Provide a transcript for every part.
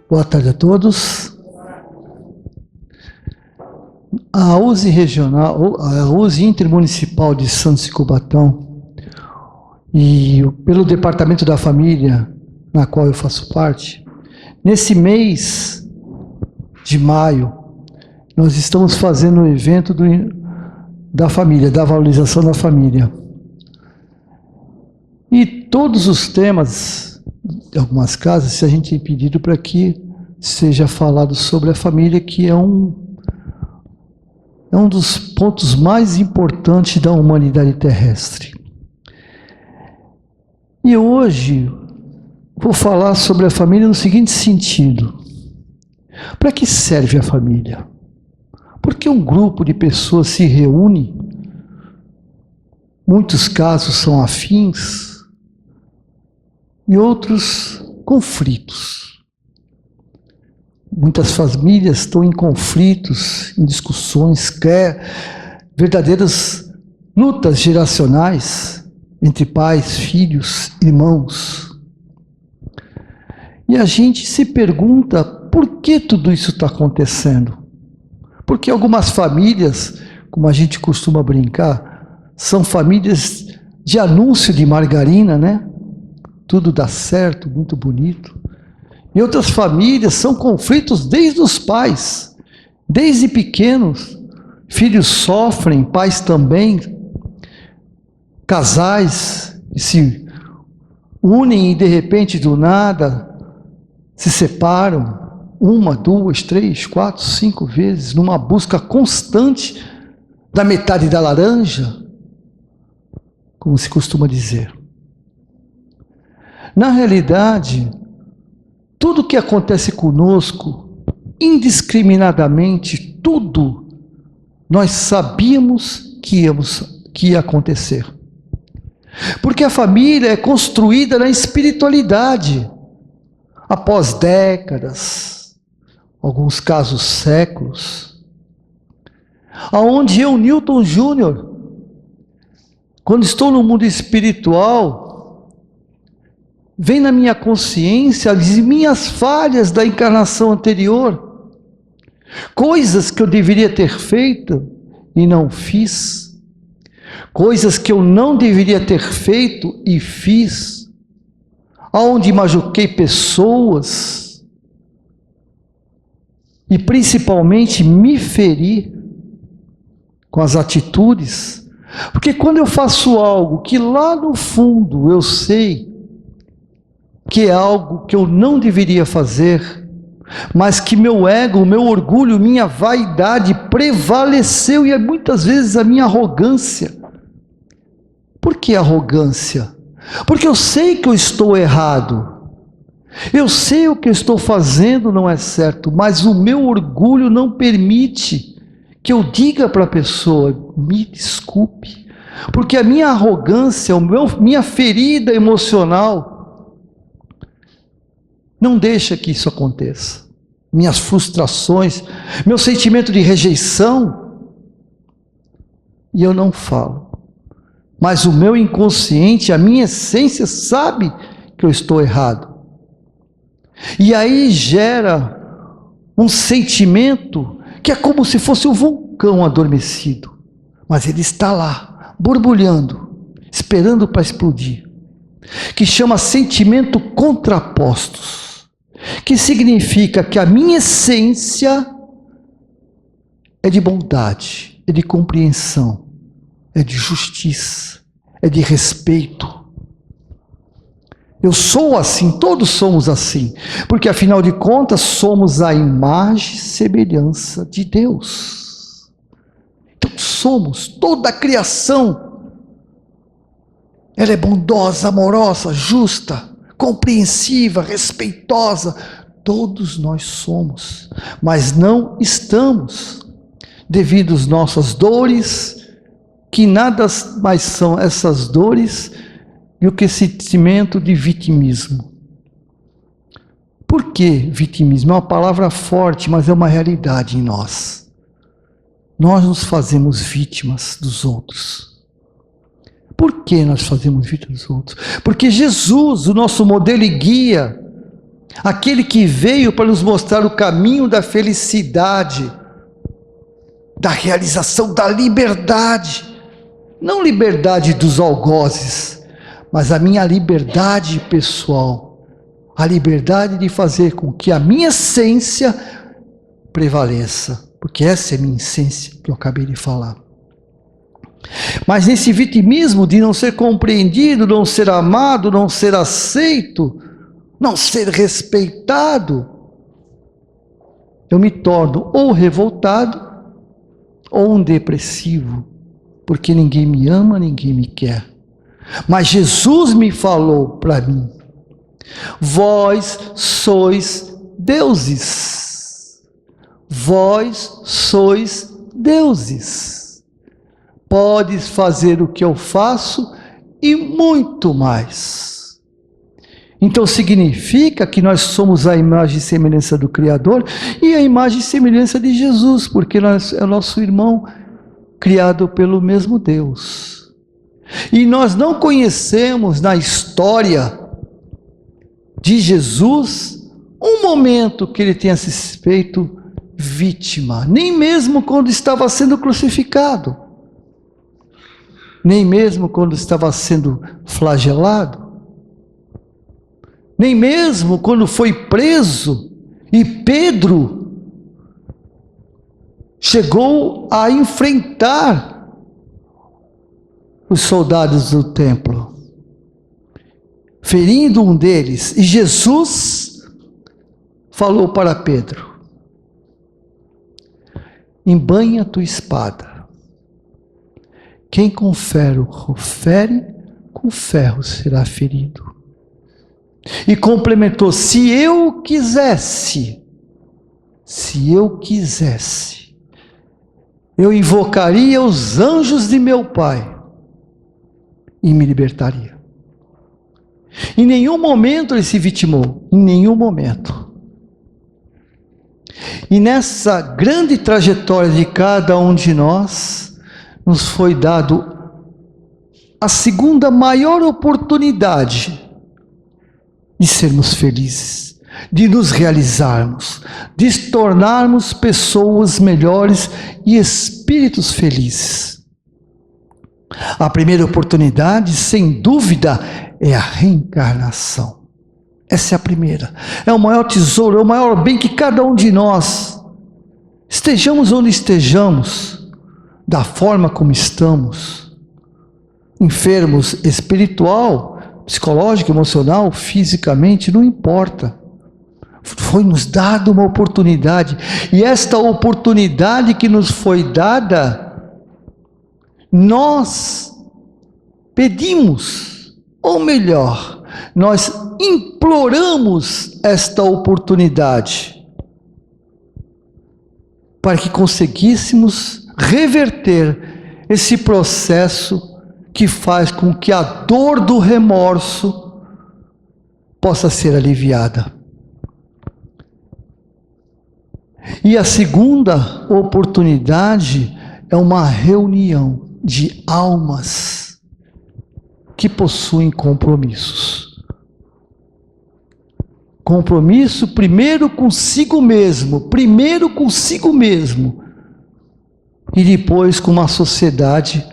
Boa tarde a todos. A USE regional, a USE intermunicipal de Santos e Cubatão, e pelo Departamento da Família, na qual eu faço parte, nesse mês de maio, nós estamos fazendo o evento da família, da valorização da família. E todos os temas, de algumas casas, se a gente tem pedido para que seja falado sobre a família, que é um dos pontos mais importantes da humanidade terrestre. E hoje vou falar sobre a família no seguinte sentido: para que serve a família? Por que um grupo de pessoas se reúne? Muitos casos são afins e outros conflitos. Muitas famílias estão em conflitos, em discussões, verdadeiras lutas geracionais entre pais, filhos, irmãos. E a gente se pergunta por que tudo isso está acontecendo. Porque algumas famílias, como a gente costuma brincar, são famílias de anúncio de margarina, né? Tudo dá certo, muito bonito. E outras famílias são conflitos desde os pais, desde pequenos. Filhos sofrem, pais também. Casais que se unem e de repente do nada se separam. 1, 2, 3, 4, 5 vezes, numa busca constante da metade da laranja, como se costuma dizer. Na realidade, tudo que acontece conosco, indiscriminadamente, tudo, nós sabíamos que ia acontecer. Porque a família é construída na espiritualidade, após décadas, alguns casos séculos, aonde eu, Newton Júnior, quando estou no mundo espiritual, vem na minha consciência as minhas falhas da encarnação anterior, coisas que eu deveria ter feito e não fiz, coisas que eu não deveria ter feito e fiz, aonde machuquei pessoas e principalmente me feri com as atitudes, porque quando eu faço algo que lá no fundo eu sei que é algo que eu não deveria fazer, mas que meu ego, meu orgulho, minha vaidade prevaleceu, e muitas vezes a minha arrogância. Por que arrogância? Porque eu sei que eu estou errado, eu sei o que eu estou fazendo não é certo, mas o meu orgulho não permite que eu diga para a pessoa, me desculpe, porque a minha arrogância, minha ferida emocional não deixa que isso aconteça. Minhas frustrações, meu sentimento de rejeição, e eu não falo. Mas o meu inconsciente, a minha essência sabe que eu estou errado. E aí gera um sentimento que é como se fosse um vulcão adormecido. Mas ele está lá, borbulhando, esperando para explodir. Que chama sentimento contrapostos. Que significa que a minha essência é de bondade, é de compreensão, é de justiça, é de respeito. Eu sou assim, todos somos assim, porque afinal de contas somos a imagem e semelhança de Deus. Então somos, toda a criação, ela é bondosa, amorosa, justa, compreensiva, respeitosa, todos nós somos, mas não estamos, devido às nossas dores, que nada mais são essas dores e o que sentimento de vitimismo. Por que vitimismo? É uma palavra forte, mas é uma realidade em nós. Nós nos fazemos vítimas dos outros. Por que nós fazemos vítimas dos outros? Porque Jesus, o nosso modelo e guia, aquele que veio para nos mostrar o caminho da felicidade, da realização, da liberdade, não liberdade dos algozes, mas a minha liberdade pessoal, a liberdade de fazer com que a minha essência prevaleça, porque essa é a minha essência que eu acabei de falar. Mas nesse vitimismo de não ser compreendido, não ser amado, não ser aceito, não ser respeitado, eu me torno ou revoltado ou um depressivo, porque ninguém me ama, ninguém me quer. Mas Jesus me falou para mim: vós sois deuses, vós sois deuses. Podes fazer o que eu faço e muito mais. Então significa que nós somos a imagem e semelhança do Criador e a imagem e semelhança de Jesus, porque nós é o nosso irmão criado pelo mesmo Deus. E nós não conhecemos na história de Jesus um momento que ele tenha se feito vítima, nem mesmo quando estava sendo crucificado, nem mesmo quando estava sendo flagelado, nem mesmo quando foi preso e Pedro chegou a enfrentar os soldados do templo, ferindo um deles. E Jesus falou para Pedro: embanha a tua espada. Quem com ferro fere, com ferro será ferido. E complementou: se eu quisesse, eu invocaria os anjos de meu Pai e me libertaria. Em nenhum momento ele se vitimou, em nenhum momento. E nessa grande trajetória de cada um de nós, nos foi dado a segunda maior oportunidade de sermos felizes, de nos realizarmos, de tornarmos pessoas melhores e espíritos felizes. A primeira oportunidade, sem dúvida, é a reencarnação. Essa é a primeira. É o maior tesouro, é o maior bem que cada um de nós, estejamos onde estejamos, da forma como estamos, enfermos espiritual, psicológico, emocional, fisicamente, não importa. Foi nos dada uma oportunidade, e esta oportunidade que nos foi dada, nós pedimos, ou melhor, nós imploramos esta oportunidade, para que conseguíssemos reverter esse processo que faz com que a dor do remorso possa ser aliviada. E a segunda oportunidade é uma reunião de almas que possuem compromissos. Compromisso primeiro consigo mesmo, e depois com uma sociedade,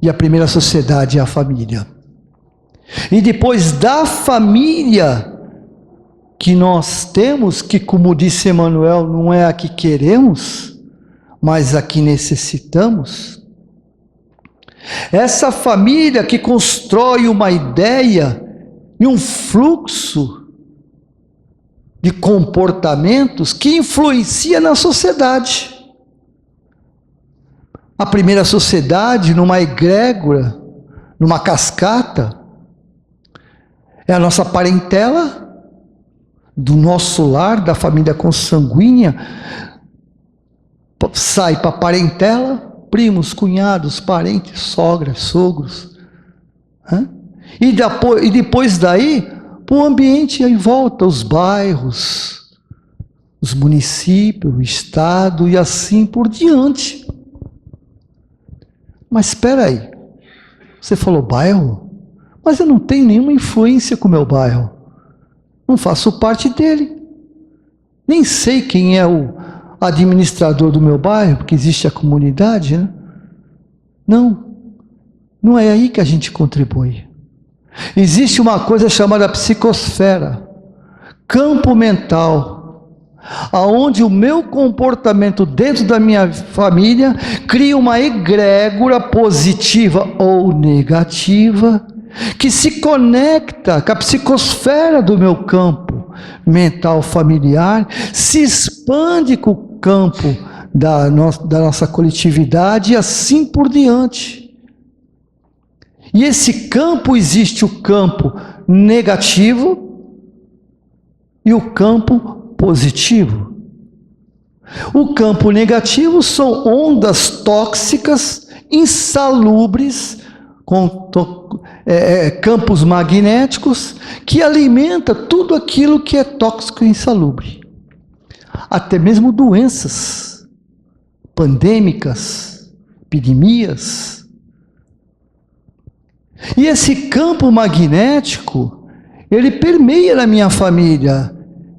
e a primeira sociedade é a família. E depois da família que nós temos, que como disse Emmanuel, não é a que queremos, mas a que necessitamos. Essa família que constrói uma ideia e um fluxo de comportamentos que influencia na sociedade. A primeira sociedade, numa egrégora, numa cascata, é a nossa parentela, do nosso lar, da família consanguínea, sai para a parentela, primos, cunhados, parentes, sogras, sogros. E depois daí, para o ambiente em volta, os bairros, os municípios, o estado e assim por diante. Mas espera aí, você falou bairro? Mas eu não tenho nenhuma influência com o meu bairro. não faço parte dele. Nem sei quem é o administrador do meu bairro, porque existe a comunidade, né? Não é aí que a gente contribui. Existe uma coisa chamada psicosfera, campo mental, aonde o meu comportamento dentro da minha família cria uma egrégora positiva ou negativa, que se conecta com a psicosfera do meu campo mental familiar, se expande com o campo da nossa coletividade e assim por diante. E esse campo, existe o campo negativo e o campo positivo. O campo negativo são ondas tóxicas, insalubres, com campos magnéticos, que alimenta tudo aquilo que é tóxico e insalubre. Até mesmo doenças pandêmicas, epidemias. E esse campo magnético, ele permeia na minha família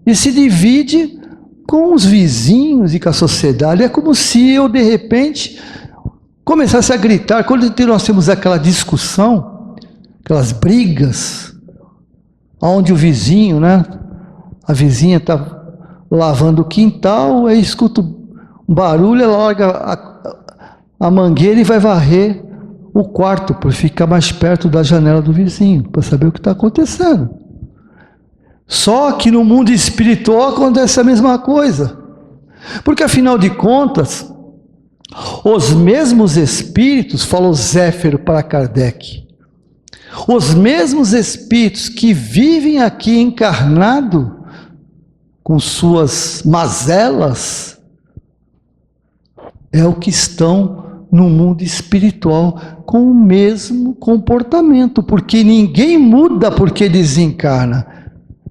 e se divide com os vizinhos e com a sociedade. É como se eu, de repente, começasse a gritar. Quando nós temos aquela discussão, aquelas brigas, onde o vizinho, né, a vizinha está lavando o quintal, aí escuta um barulho, ela larga a mangueira e vai varrer o quarto, para ficar mais perto da janela do vizinho, para saber o que está acontecendo. Só que no mundo espiritual acontece a mesma coisa. Porque afinal de contas, os mesmos espíritos, falou Zéfiro para Kardec, os mesmos espíritos que vivem aqui encarnado, com suas mazelas, é o que estão no mundo espiritual com o mesmo comportamento, porque ninguém muda porque desencarna.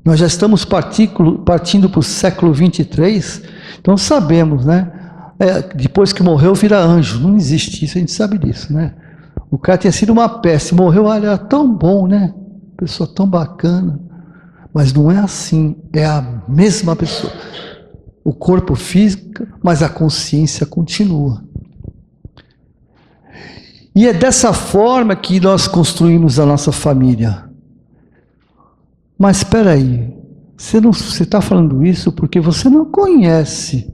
Nós já estamos partindo para o século 23, então sabemos, né? Depois que morreu vira anjo, não existe isso, a gente sabe disso, né? O cara tinha sido uma peste, morreu, olha, era tão bom, né? Pessoa tão bacana, mas não é assim, é a mesma pessoa. O corpo físico, mas a consciência continua. E é dessa forma que nós construímos a nossa família. Mas espera aí, você está falando isso porque você não conhece.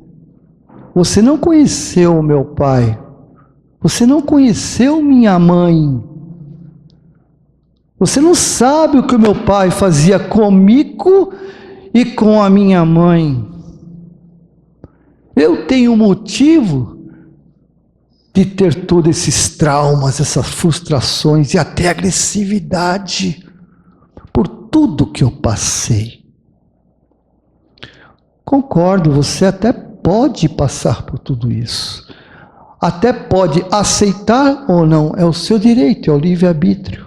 Você não conheceu o meu pai. Você não conheceu minha mãe. Você não sabe o que o meu pai fazia comigo e com a minha mãe. Eu tenho motivo de ter todos esses traumas, essas frustrações e até agressividade por tudo que eu passei. Concordo, você até pode passar por tudo isso. Até pode aceitar ou não, é o seu direito, é o livre-arbítrio.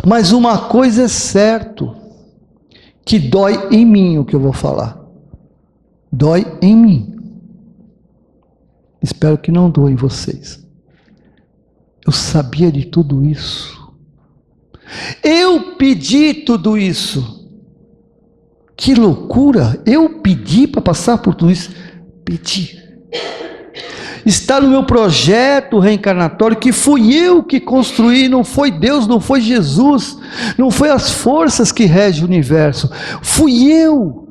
Mas uma coisa é certo, que dói em mim o que eu vou falar. Dói em mim. Espero que não doa em vocês. Eu sabia de tudo isso. Eu pedi tudo isso. Que loucura! Eu pedi para passar por tudo isso. Pedi. Está no meu projeto reencarnatório, que fui eu que construí, não foi Deus, não foi Jesus, não foi as forças que regem o universo, fui eu.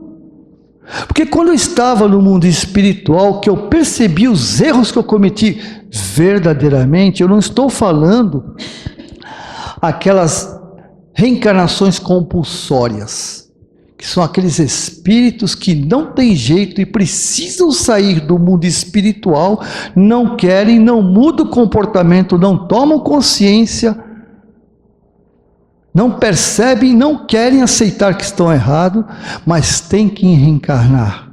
Porque quando eu estava no mundo espiritual, que eu percebi os erros que eu cometi verdadeiramente, eu não estou falando aquelas reencarnações compulsórias, que são aqueles espíritos que não têm jeito e precisam sair do mundo espiritual, não querem, não mudam o comportamento, não tomam consciência, não percebem, não querem aceitar que estão errados, mas têm que reencarnar.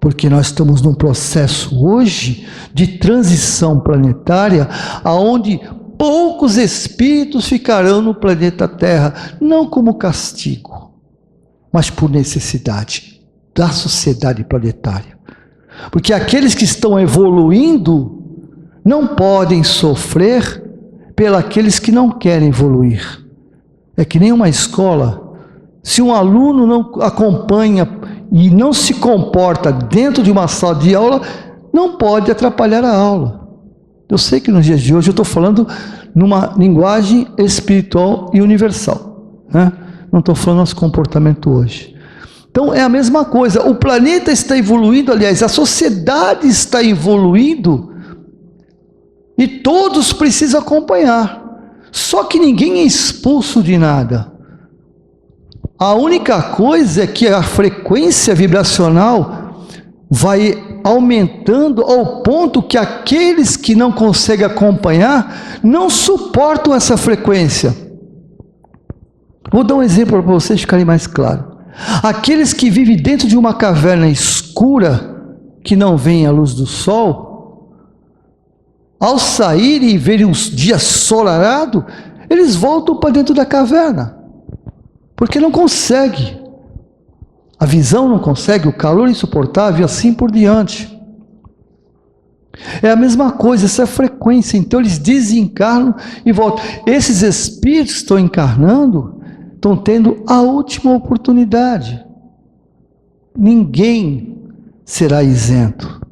Porque nós estamos num processo hoje de transição planetária, aonde poucos espíritos ficarão no planeta Terra, não como castigo, mas por necessidade da sociedade planetária. Porque aqueles que estão evoluindo não podem sofrer pelos aqueles que não querem evoluir. É que nem uma escola, Se um aluno não acompanha e não se comporta dentro de uma sala de aula, não pode atrapalhar a aula. Eu sei que nos dias de hoje eu estou falando numa linguagem espiritual e universal, né? Não estou falando nosso comportamento hoje. Então é a mesma coisa, o planeta está evoluindo, aliás, a sociedade está evoluindo e todos precisam acompanhar. Só que ninguém é expulso de nada. A única coisa é que a frequência vibracional vai aumentando ao ponto que aqueles que não conseguem acompanhar não suportam essa frequência. Vou dar um exemplo para vocês ficarem mais claro. Aqueles que vivem dentro de uma caverna escura, que não vem a luz do sol, ao saírem e verem os dias solarados, eles voltam para dentro da caverna, porque não consegue. A visão não consegue, o calor insuportável e assim por diante. É a mesma coisa, essa é a frequência. Então eles desencarnam e voltam. Esses espíritos que estão encarnando, estão tendo a última oportunidade. Ninguém será isento.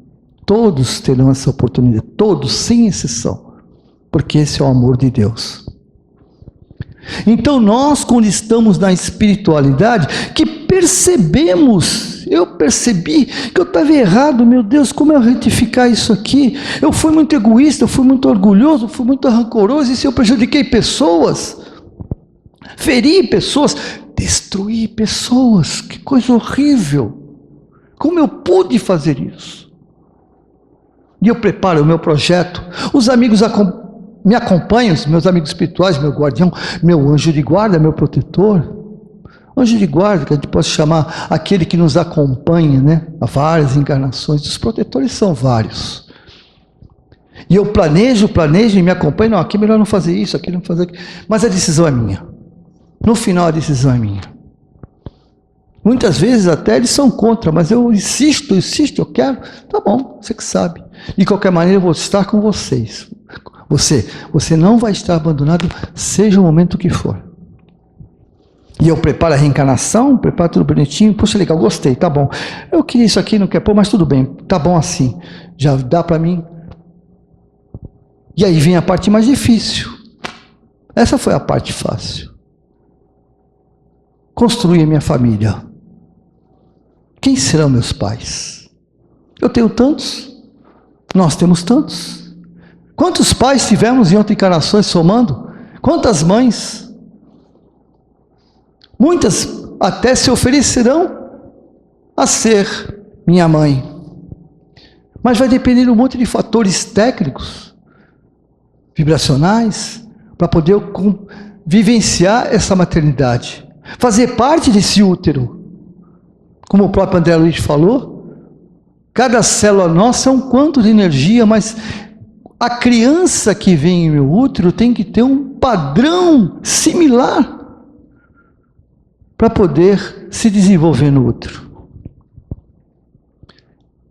Todos terão essa oportunidade, todos, sem exceção. Porque esse é o amor de Deus. Então nós, quando estamos na espiritualidade, que percebemos, eu percebi que eu estava errado, meu Deus, como eu retificar isso aqui? Eu fui muito egoísta, eu fui muito orgulhoso, eu fui muito rancoroso, e se eu prejudiquei pessoas, feri pessoas, destruí pessoas, que coisa horrível, como eu pude fazer isso? E eu preparo o meu projeto, os amigos me acompanham, meus amigos espirituais, meu guardião, meu anjo de guarda, meu protetor. Anjo de guarda, que a gente pode chamar aquele que nos acompanha, né? Há várias encarnações, os protetores são vários. E eu planejo e me acompanho, não, aqui é melhor não fazer isso, aqui não fazer aquilo. Mas a decisão é minha. No final a decisão é minha. Muitas vezes até eles são contra, mas eu insisto, eu quero, tá bom, você que sabe. De qualquer maneira eu vou estar com vocês. Você não vai estar abandonado, seja o momento que for. E eu preparo a reencarnação, preparo tudo bonitinho, puxa, legal, gostei, tá bom. Eu queria isso aqui, não quer pôr, mas tudo bem, tá bom assim, já dá para mim. E aí vem a parte mais difícil. Essa foi a parte fácil. Construir a minha família. Quem serão meus pais? Eu tenho tantos, nós temos tantos. Quantos pais tivemos em outras encarnações somando? Quantas mães? Muitas até se oferecerão a ser minha mãe. Mas vai depender de um monte de fatores técnicos, vibracionais, para poder vivenciar essa maternidade. Fazer parte desse útero. Como o próprio André Luiz falou, cada célula nossa é um quanto de energia, mas a criança que vem em meu útero tem que ter um padrão similar para poder se desenvolver no útero.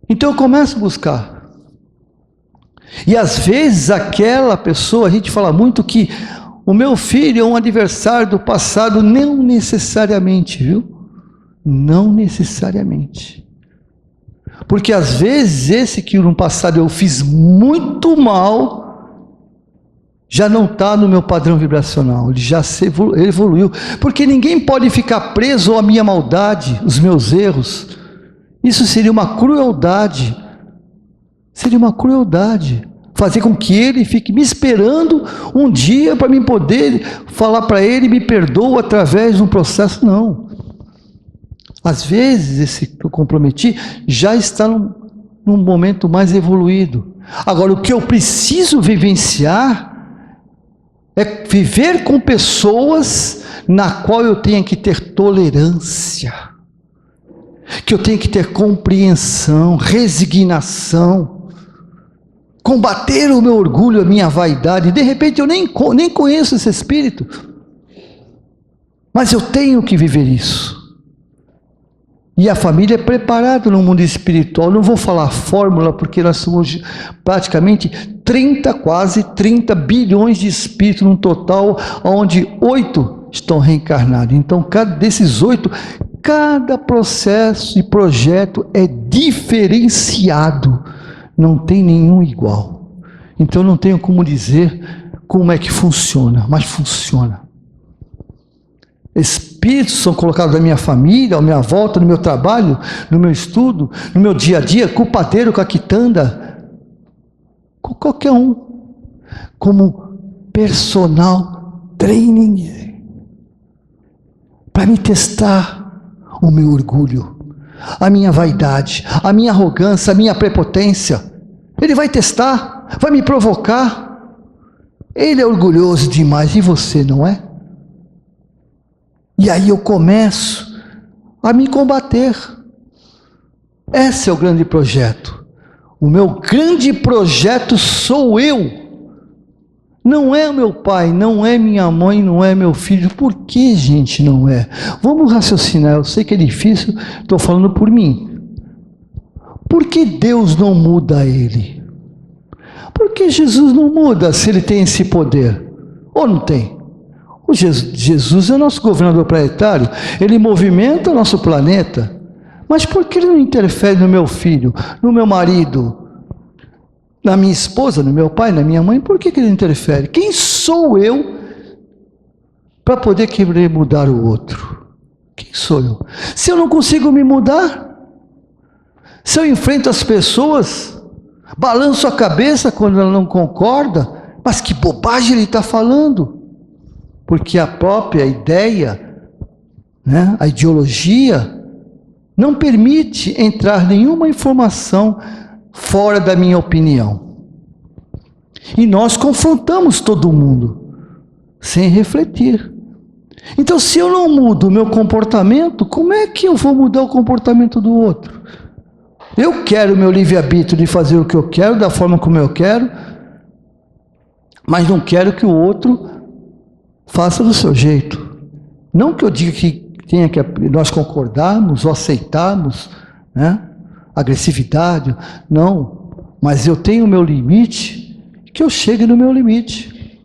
Então eu começo a buscar. E às vezes aquela pessoa, a gente fala muito que o meu filho é um adversário do passado, não necessariamente, viu? Não necessariamente. Porque às vezes esse que no passado eu fiz muito mal, já não está no meu padrão vibracional, ele já evoluiu. Porque ninguém pode ficar preso à minha maldade, os meus erros. Isso seria uma crueldade. Seria uma crueldade. Fazer com que ele fique me esperando um dia para mim poder falar para ele, me perdoa através de um processo, não. Às vezes, esse que eu comprometi já está num momento mais evoluído. Agora, o que eu preciso vivenciar é viver com pessoas na qual eu tenha que ter tolerância, que eu tenha que ter compreensão, resignação, combater o meu orgulho, a minha vaidade. De repente eu nem conheço esse espírito, mas eu tenho que viver isso. E a família é preparada no mundo espiritual. Não vou falar fórmula, porque nós somos praticamente quase 30 bilhões de espíritos num total, onde 8 estão reencarnados. Então, desses 8, cada processo e projeto é diferenciado, não tem nenhum igual. Então, não tenho como dizer como é que funciona, mas funciona. Espíritos são colocados na minha família, à minha volta, no meu trabalho, no meu estudo, no meu dia a dia, com o padeiro, com a quitanda, com qualquer um, como personal training, para me testar o meu orgulho, a minha vaidade, a minha arrogância, a minha prepotência. Ele vai testar, vai me provocar. Ele é orgulhoso demais, e você não é? E aí eu começo a me combater. Esse é o grande projeto. O meu grande projeto sou eu. Não é o meu pai, não é minha mãe, não é meu filho. Por que, gente, não é? Vamos raciocinar. Eu sei que é difícil, estou falando por mim. Por que Deus não muda ele? Por que Jesus não muda se ele tem esse poder? Ou não tem? Jesus é o nosso governador planetário, ele movimenta o nosso planeta, mas por que ele não interfere no meu filho, no meu marido, na minha esposa, no meu pai, na minha mãe? Por que ele não interfere? Quem sou eu para poder querer mudar o outro? Quem sou eu? Se eu não consigo me mudar, se eu enfrento as pessoas, balanço a cabeça quando ela não concorda, mas que bobagem ele está falando? Porque a própria ideia, né, a ideologia, não permite entrar nenhuma informação fora da minha opinião. E nós confrontamos todo mundo, sem refletir. Então, se eu não mudo o meu comportamento, como é que eu vou mudar o comportamento do outro? Eu quero o meu livre-arbítrio de fazer o que eu quero, da forma como eu quero, mas não quero que o outro faça do seu jeito. Não que eu diga que tenha que nós concordarmos ou aceitarmos, né, agressividade, não. Mas eu tenho o meu limite, que eu chegue no meu limite.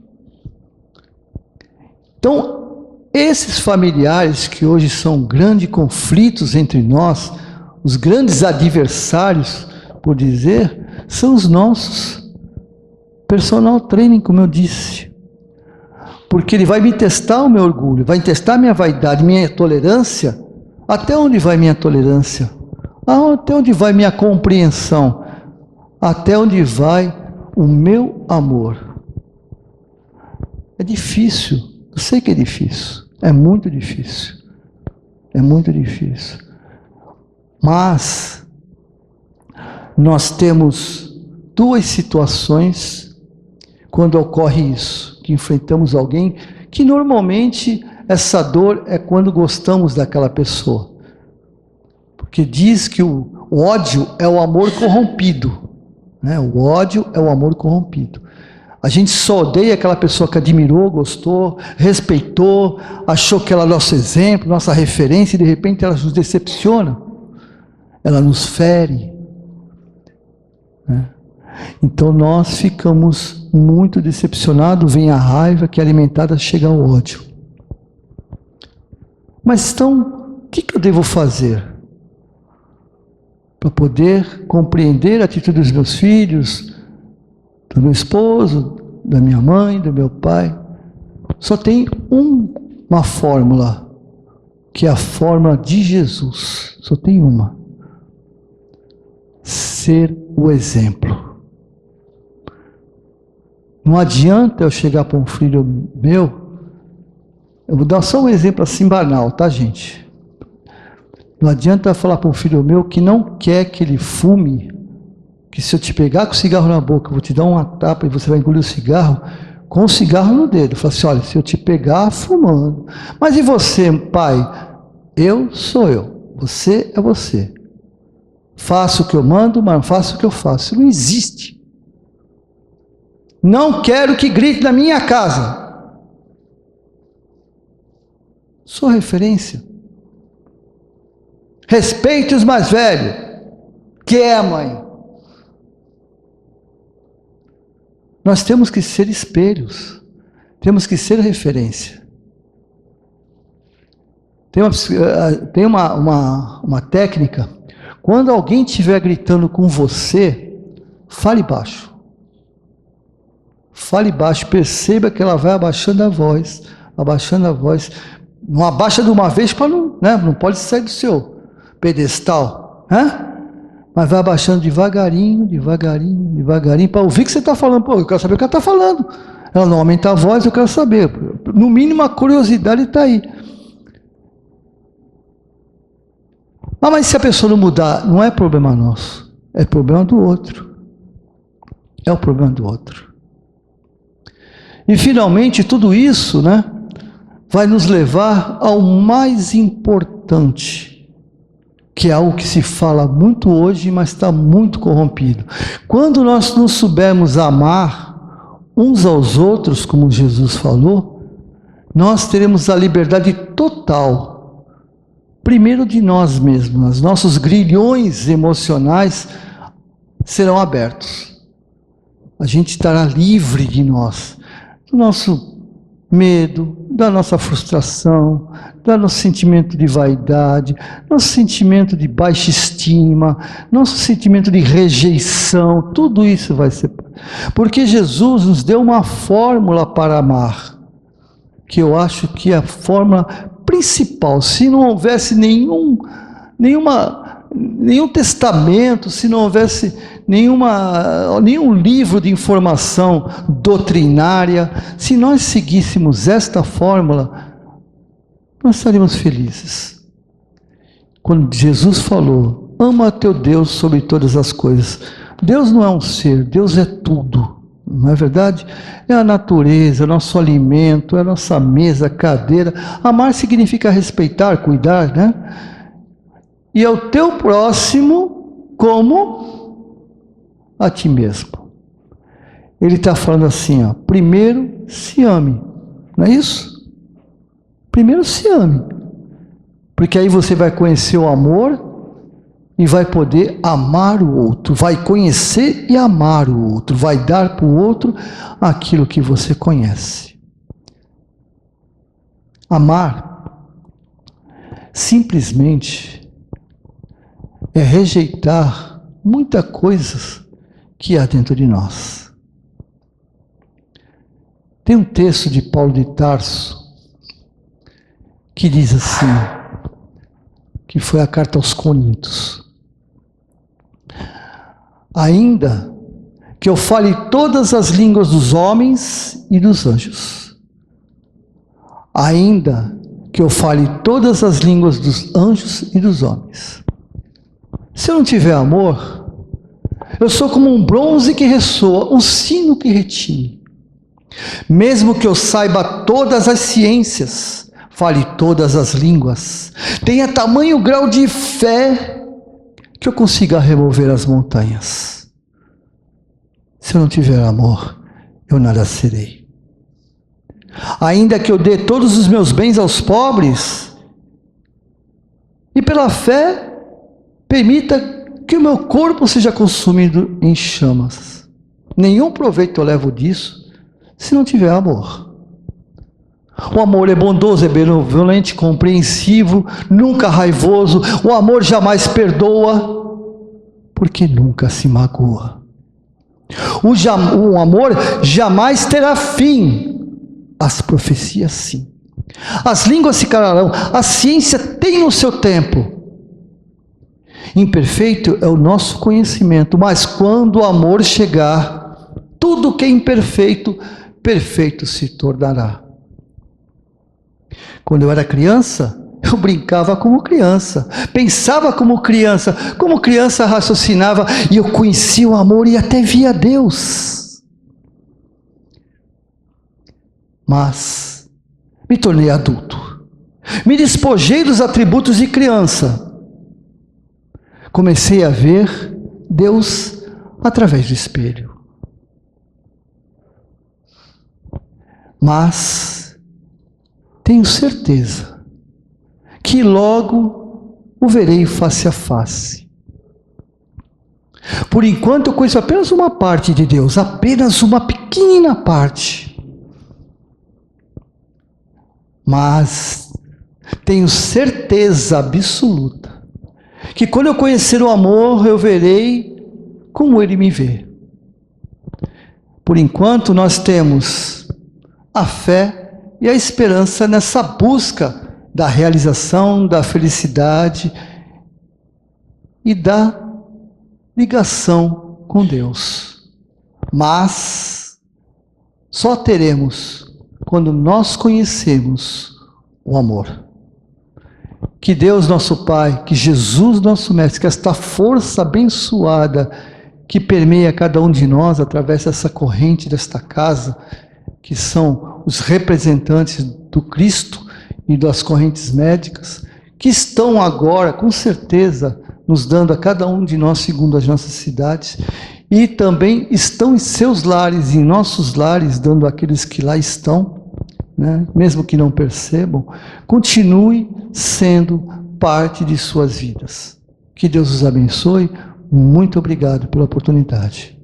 Então, esses familiares que hoje são grandes conflitos entre nós, os grandes adversários, por dizer, são os nossos personal training, como eu disse. Porque ele vai me testar o meu orgulho, vai testar a minha vaidade, minha tolerância. Até onde vai minha tolerância? Até onde vai minha compreensão? Até onde vai o meu amor? É difícil, eu sei que é difícil, é muito difícil. É muito difícil. Mas nós temos duas situações quando ocorre isso, que enfrentamos alguém que normalmente essa dor é quando gostamos daquela pessoa. Porque diz que o ódio é o amor corrompido, né? O ódio é o amor corrompido. A gente só odeia aquela pessoa que admirou, gostou, respeitou, achou que ela é nosso exemplo, nossa referência, e de repente ela nos decepciona, ela nos fere, né? Então nós ficamos muito decepcionados, vem a raiva que é alimentada, chega ao ódio. Mas então, o que eu devo fazer para poder compreender a atitude dos meus filhos, do meu esposo, da minha mãe, do meu pai? Só tem uma fórmula, que é a fórmula de Jesus. Só tem uma: ser o exemplo. Não adianta eu chegar para um filho meu, eu vou dar só um exemplo assim banal, tá, gente? Não adianta eu falar para um filho meu que não quer que ele fume, que se eu te pegar com o cigarro na boca, eu vou te dar uma tapa e você vai engolir o cigarro, com o cigarro no dedo. Eu falo assim, olha, se eu te pegar fumando. Mas e você, pai? Eu sou eu, você é você. Faço o que eu mando, mas não faço o que eu faço. Isso não existe. Não quero que grite na minha casa. Sou referência. Respeite os mais velhos, que é a mãe. Nós temos que ser espelhos, temos que ser referência. Tem uma técnica. Quando alguém estiver gritando com você, fale baixo. Fale baixo, perceba que ela vai abaixando a voz. Não abaixa de uma vez para não, né? Não pode sair do seu pedestal, né? Mas vai abaixando devagarinho, para ouvir o que você está falando. Pô, eu quero saber o que ela está falando. Ela não aumenta a voz, eu quero saber. No mínimo a curiosidade está aí. Mas se a pessoa não mudar, não é problema nosso, é problema do outro. É o problema do outro. E finalmente tudo isso, né, vai nos levar ao mais importante, que é algo que se fala muito hoje, mas está muito corrompido. Quando nós não soubermos amar uns aos outros, como Jesus falou, nós teremos a liberdade total, primeiro de nós mesmos, nossos grilhões emocionais serão abertos. A gente estará livre de nós, do nosso medo, da nossa frustração, do nosso sentimento de vaidade, nosso sentimento de baixa estima, nosso sentimento de rejeição, tudo isso vai ser... Porque Jesus nos deu uma fórmula para amar, que eu acho que é a fórmula principal. Se não houvesse nenhum testamento, se não houvesse nenhum livro de informação doutrinária, se nós seguíssemos esta fórmula, nós estaríamos felizes. Quando Jesus falou, ama teu Deus sobre todas as coisas. Deus não é um ser, Deus é tudo, não é verdade? É a natureza, é nosso alimento, é a nossa mesa, cadeira. Amar significa respeitar, cuidar, né? E é o teu próximo como a ti mesmo. Ele está falando assim, ó, primeiro se ame, não é isso? Primeiro se ame, porque aí você vai conhecer o amor e vai poder amar o outro, vai conhecer e amar o outro, vai dar para o outro aquilo que você conhece. Amar simplesmente é rejeitar muitas coisas que há dentro de nós. Tem um texto de Paulo de Tarso que diz assim, que foi a carta aos Coríntios: ainda que eu fale todas as línguas dos homens e dos anjos, ainda que eu fale todas as línguas dos anjos e dos homens, se eu não tiver amor, eu sou como um bronze que ressoa, um sino que retine. Mesmo que eu saiba todas as ciências, fale todas as línguas, tenha tamanho grau de fé que eu consiga remover as montanhas, se eu não tiver amor, eu nada serei. Ainda que eu dê todos os meus bens aos pobres, e pela fé permita que o meu corpo seja consumido em chamas, nenhum proveito eu levo disso se não tiver amor. O amor é bondoso, é benevolente, compreensivo, nunca raivoso. O amor jamais perdoa, porque nunca se magoa. O amor jamais terá fim. As profecias sim. As línguas se calarão. A ciência tem o seu tempo. Imperfeito é o nosso conhecimento, mas quando o amor chegar, tudo que é imperfeito, perfeito se tornará. Quando eu era criança, eu brincava como criança, pensava como criança raciocinava, e eu conhecia o amor e até via Deus. Mas me tornei adulto, me despojei dos atributos de criança, comecei a ver Deus através do espelho. Mas tenho certeza que logo o verei face a face. Por enquanto eu conheço apenas uma parte de Deus, apenas uma pequena parte. Mas tenho certeza absoluta que quando eu conhecer o amor, eu verei como Ele me vê. Por enquanto, nós temos a fé e a esperança nessa busca da realização, da felicidade e da ligação com Deus. Mas só teremos quando nós conhecemos o amor. Que Deus nosso Pai, que Jesus nosso Mestre, que esta força abençoada que permeia cada um de nós através dessa corrente desta casa, que são os representantes do Cristo e das correntes médicas, que estão agora, com certeza, nos dando a cada um de nós segundo as nossas cidades, e também estão em seus lares, em nossos lares, dando àqueles que lá estão, né? Mesmo que não percebam, continue sendo parte de suas vidas. Que Deus os abençoe. Muito obrigado pela oportunidade.